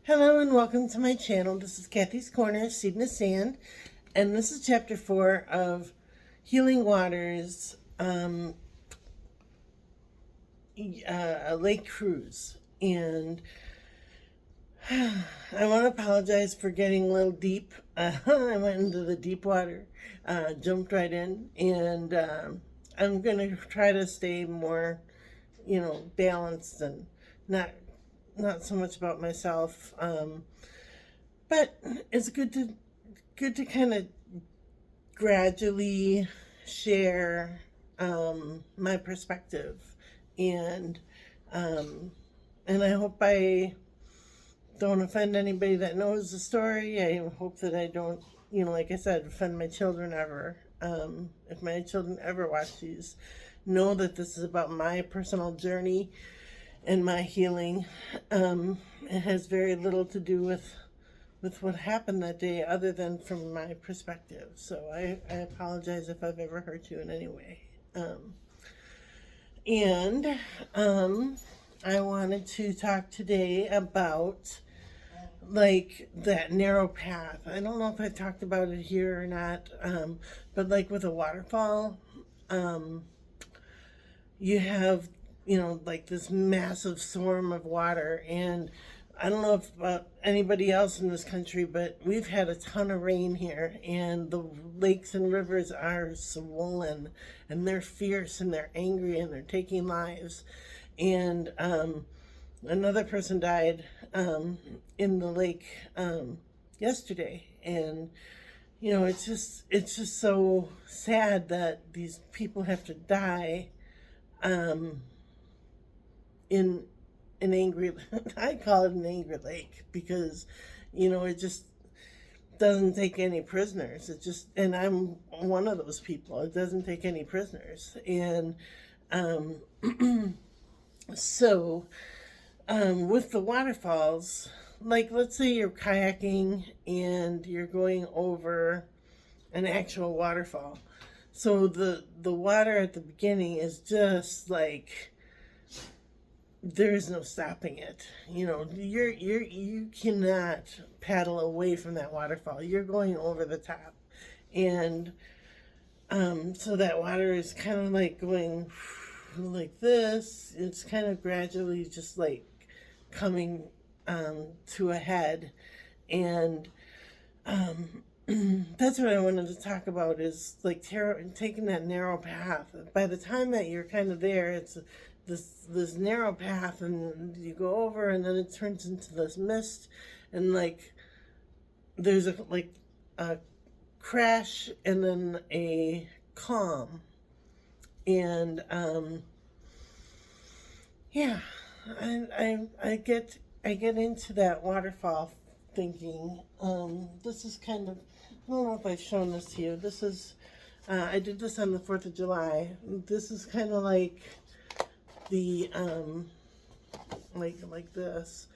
Hello and welcome to my channel. This is Kathy's Corner, Seed in the Sand, and this is chapter 4 of Healing Waters, a lake cruise. And I want to apologize for getting a little deep. I went into the deep water, jumped right in, and I'm going to try to stay more, balanced and not so much about myself. But it's good to kind of gradually share my perspective, and and I hope I don't offend anybody that knows the story. I hope that I don't, like I said, offend my children ever. If my children ever watch these, know that this is about my personal journey and my healing. It has very little to do with what happened that day other than from my perspective. So I apologize if I've ever hurt you in any way. And I wanted to talk today about like that narrow path. I don't know if I talked about it here or not, but like with a waterfall, you have, like this massive swarm of water. And I don't know if anybody else in this country, but we've had a ton of rain here, and the lakes and rivers are swollen, and they're fierce, and they're angry, and they're taking lives. And another person died in the lake yesterday, and it's just so sad that these people have to die in an angry I call it an angry lake because it just doesn't take any prisoners. It just, and I'm one of those people. It doesn't take any prisoners. And so with the waterfalls, like let's say you're kayaking and you're going over an actual waterfall. So the water at the beginning is just like there is no stopping it. You cannot paddle away from that waterfall. You're going over the top, and so that water is kind of like going like this. It's kind of gradually just like coming to a head, and that's what I wanted to talk about is like taking that narrow path. By the time that you're kind of there, it's this narrow path, and you go over, and then it turns into this mist, and like there's a crash and then a calm, and yeah, I get into that waterfall thinking. This is kind of, I don't know if I've shown this to you. This is I did this on the 4th of July. This is kind of like the like this.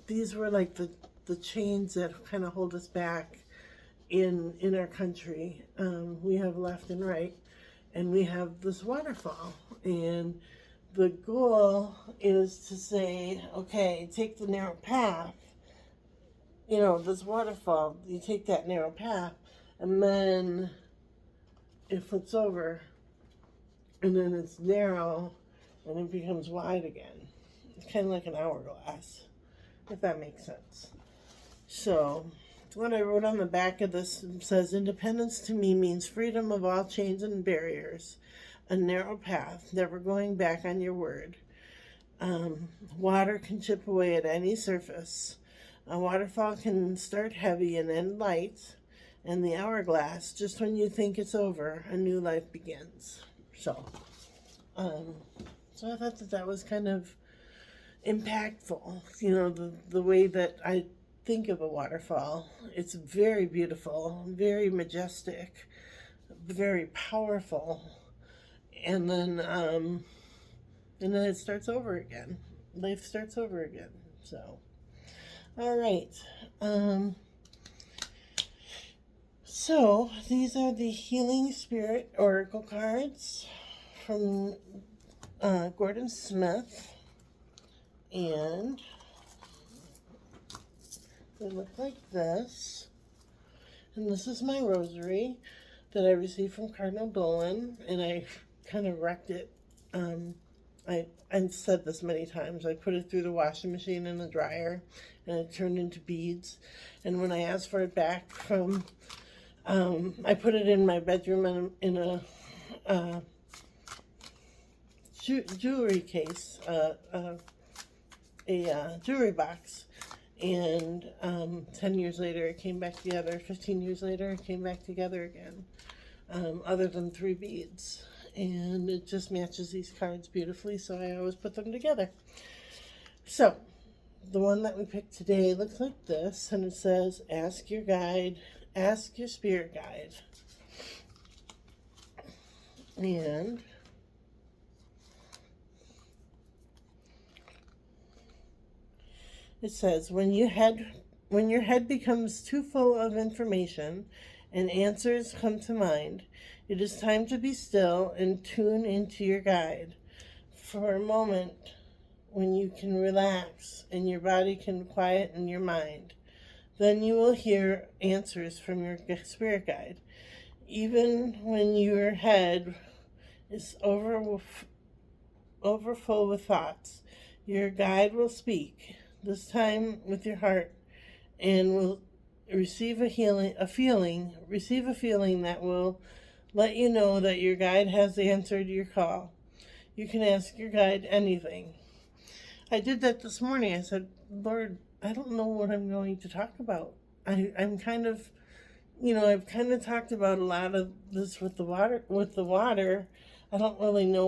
These were like the chains that kind of hold us back in our country. We have left and right, and we have this waterfall, and the goal is to say, okay, take the narrow path. This waterfall, you take that narrow path, and then it flips over, and then it's narrow, and it becomes wide again. It's kind of like an hourglass, if that makes sense. So, what I wrote on the back of this says, independence to me means freedom of all chains and barriers, a narrow path, never going back on your word. Water can chip away at any surface. A waterfall can start heavy and end light, and the hourglass, just when you think it's over, a new life begins. So I thought that was kind of impactful. The way that I think of a waterfall. It's very beautiful, very majestic, very powerful, and then it starts over again. Life starts over again. So, all right. So these are the Healing Spirit Oracle cards from Gordon Smith, and They look like this. And this is my rosary that I received from Cardinal Dolan, and I kind of wrecked it. I've said this many times. I put it through the washing machine and the dryer, and it turned into beads. And when I asked for it back from, I put it in my bedroom in a jewelry case, a jewelry box. And 10 years later, it came back together. 15 years later, it came back together again, other than 3 beads. And it just matches these cards beautifully, so I always put them together. So, the one that we picked today looks like this, and it says, ask your guide, ask your spirit guide. And it says, when your head becomes too full of information and answers come to mind, it is time to be still and tune into your guide. For a moment, when you can relax and your body can quieten your mind, then you will hear answers from your spirit guide. Even when your head is overfull with thoughts, your guide will speak, this time with your heart, and will receive a feeling that will let you know that your guide has answered your call. You can ask your guide anything. I did that this morning. I said, Lord, I don't know what I'm going to talk about. I'm kind of, I've kind of talked about a lot of this with the water. I don't really know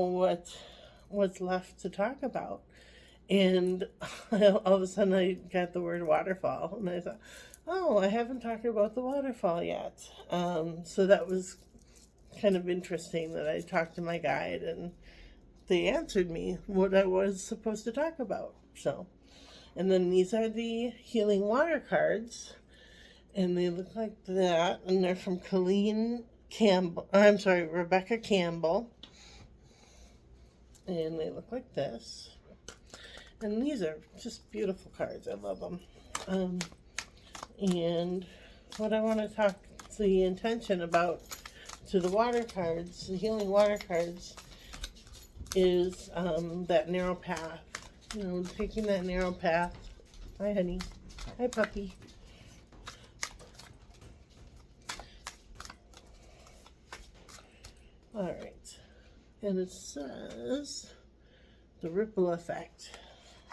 what's left to talk about. And all of a sudden I got the word waterfall, and I thought, oh, I haven't talked about the waterfall yet. So that was kind of interesting that I talked to my guide and they answered me what I was supposed to talk about. So, and then these are the healing water cards, and they look like that, and they're from Rebecca Campbell, and they look like this. And these are just beautiful cards. I love them. And what I want to talk the intention about to the water cards, the healing water cards, is that narrow path. Taking that narrow path. Hi, honey. Hi, puppy. All right. And it says the ripple effect.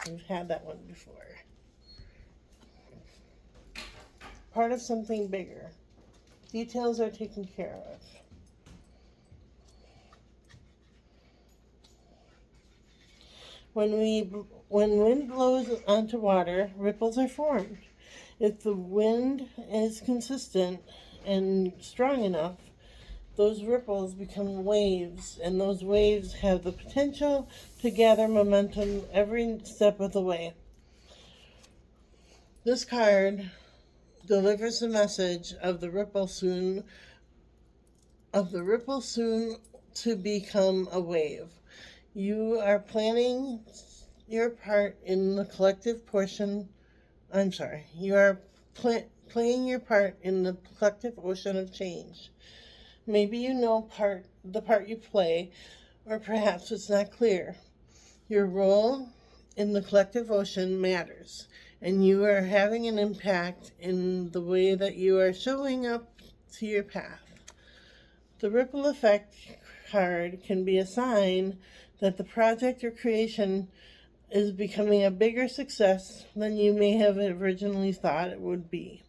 We've had that one before. Part of something bigger. Details are taken care of. When wind blows onto water, ripples are formed. If the wind is consistent and strong enough, those ripples become waves, and those waves have the potential to gather momentum every step of the way. This card delivers the message of the ripple soon to become a wave. You are playing your part in the collective ocean of change. Maybe you know the part you play, or perhaps it's not clear. Your role in the collective ocean matters, and you are having an impact in the way that you are showing up to your path. The ripple effect card can be a sign that the project or creation is becoming a bigger success than you may have originally thought it would be.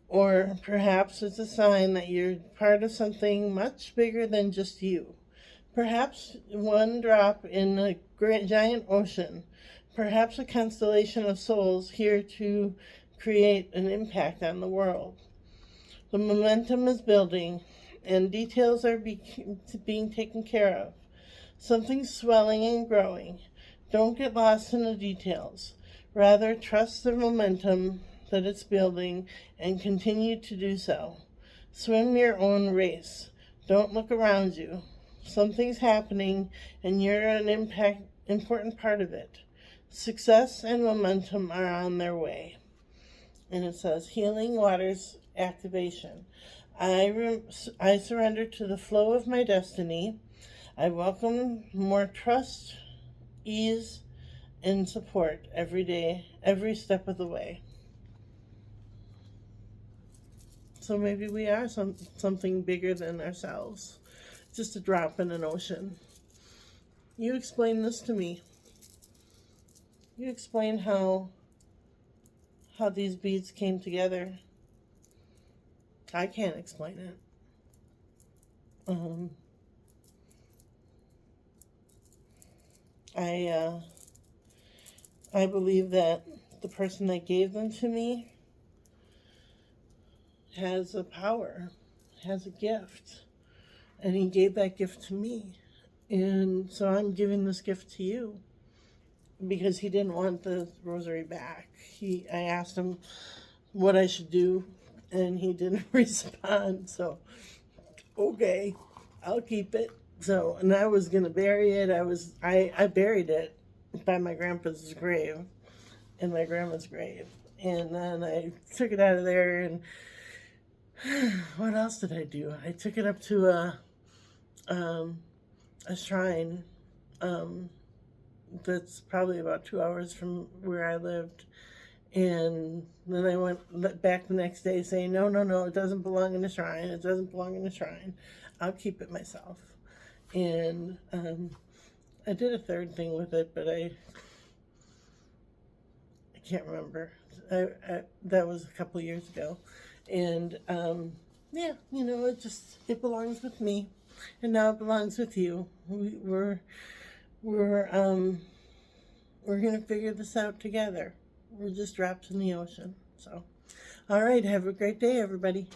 Or perhaps it's a sign that you're part of something much bigger than just you. Perhaps one drop in a giant ocean. Perhaps a constellation of souls here to create an impact on the world. The momentum is building, and details are being taken care of. Something's swelling and growing. Don't get lost in the details. Rather, trust the momentum that it's building and continue to do so. Swim your own race. Don't look around you. Something's happening, and you're an important part of it. Success and momentum are on their way. and it says Healing Waters Activation. I surrender to the flow of my destiny. I welcome more trust, ease, and support every day, every step of the way. So maybe we are something bigger than ourselves, just a drop in an ocean. You explain this to me. You explain how these beads came together. I can't explain it. I believe that the person that gave them to me has a power, has a gift, and he gave that gift to me. And so I'm giving this gift to you because he didn't want the rosary back. I asked him what I should do, and he didn't respond. So, okay, I'll keep it. So, and I was gonna bury it. I buried it by my grandpa's grave, in my grandma's grave, and then I took it out of there. And what else did I do? I took it up to a shrine that's probably about 2 hours from where I lived. And then I went back the next day saying, no, it doesn't belong in the shrine. It doesn't belong in the shrine. I'll keep it myself. And I did a third thing with it, but I can't remember. That was a couple years ago. And yeah, it belongs with me. And now it belongs with you. We're gonna figure this out together. We're just drops in the ocean. So, all right, have a great day, everybody.